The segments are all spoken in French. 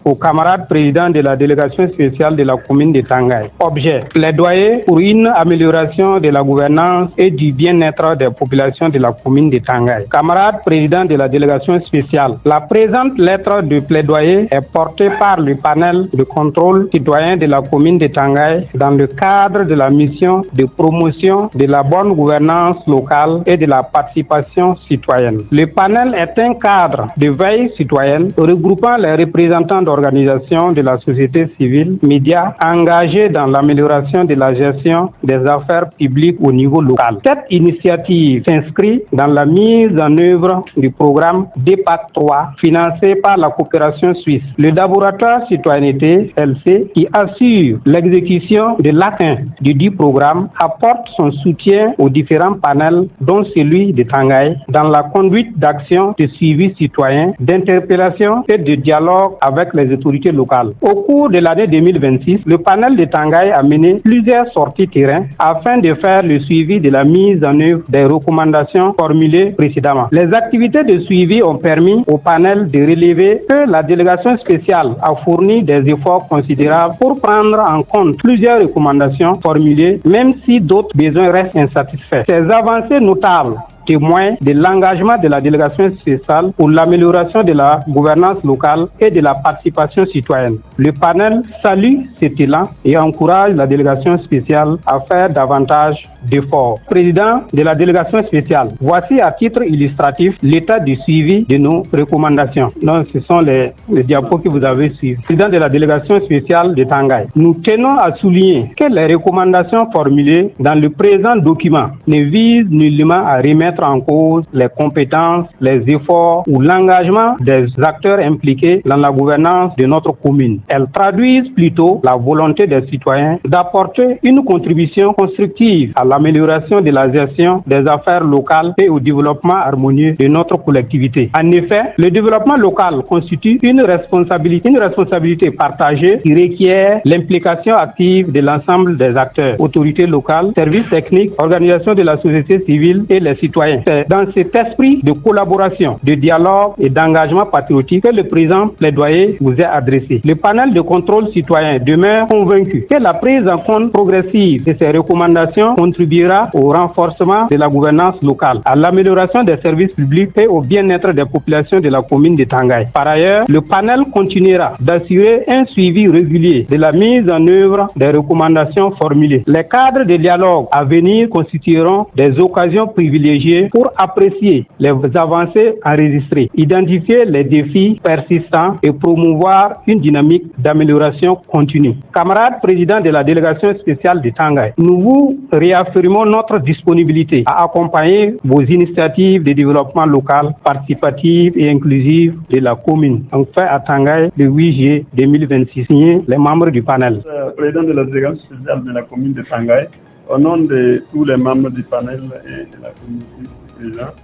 aux camarades présidents de la délégation spéciale de la commune de Tangaye. Objet, plaidoyer pour une amélioration de la gouvernance et du bien-être des populations de la commune de Tangaye. Camarades présidents de la délégation spéciale, la présente lettre de plaidoyer est portée par le panel de contrôle citoyen de la commune de Tangaye dans le cadre de la mission de promotion de la bonne gouvernance locale et de la participation citoyenne. Le panel est un cadre de veille citoyenne regroupant les représentants d'organisations de la société civile, médias engagés dans l'amélioration de la gestion des affaires publiques au niveau local. Cette initiative s'inscrit dans la mise en œuvre du programme DEPAC 3 financé par la coopération suisse. Le laboratoire citoyenneté LC qui assure l'exécution de l'acte 1 du dit programme apporte son soutien aux différents panels dont celui de Tangaye dans la conduite d'actions de suivi citoyen, d'interpellation et de dialogue avec les autorités locales. Au cours de l'année 2026, le panel de Tangaye a mené plusieurs sorties terrain afin de faire le suivi de la mise en œuvre des recommandations formulées précédemment. Les activités de suivi ont permis au panel de relever que la délégation spéciale a fourni des efforts considérables pour prendre en compte plusieurs recommandations formulées, même si d'autres besoins restent insatisfaits. Ces avancées notables témoin de l'engagement de la délégation spéciale pour l'amélioration de la gouvernance locale et de la participation citoyenne. Le panel salue cet élan et encourage la délégation spéciale à faire davantage d'efforts. Président de la délégation spéciale, voici à titre illustratif l'état du suivi de nos recommandations. Donc, ce sont les diapos que vous avez suivis. Président de la délégation spéciale de Tangaye, nous tenons à souligner que les recommandations formulées dans le présent document ne visent nullement à remettre en cause les compétences, les efforts ou l'engagement des acteurs impliqués dans la gouvernance de notre commune. Elles traduisent plutôt la volonté des citoyens d'apporter une contribution constructive à l'amélioration de la gestion des affaires locales et au développement harmonieux de notre collectivité. En effet, le développement local constitue une responsabilité partagée qui requiert l'implication active de l'ensemble des acteurs, autorités locales, services techniques, organisations de la société civile et les citoyens. C'est dans cet esprit de collaboration, de dialogue et d'engagement patriotique que le présent plaidoyer vous est adressé. Le panel de contrôle citoyen demeure convaincu que la prise en compte progressive de ces recommandations contribuera au renforcement de la gouvernance locale, à l'amélioration des services publics et au bien-être des populations de la commune de Tangaye. Par ailleurs, le panel continuera d'assurer un suivi régulier de la mise en œuvre des recommandations formulées. Les cadres de dialogue à venir constitueront des occasions privilégiées pour apprécier les avancées enregistrées, identifier les défis persistants et promouvoir une dynamique d'amélioration continue. Camarades présidents de la délégation spéciale de Tangaye, nous vous réaffirmons notre disponibilité à accompagner vos initiatives de développement local, participatif et inclusif de la commune. Enfin, à Tangaye, le 8 juillet 2026, signé les membres du panel. Président de la délégation spéciale de la commune de Tangaye, au nom de tous les membres du panel et de la communauté présente,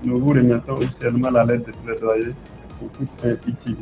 nous vous remettons officiellement la lettre de plaidoyer pour toute fin utile.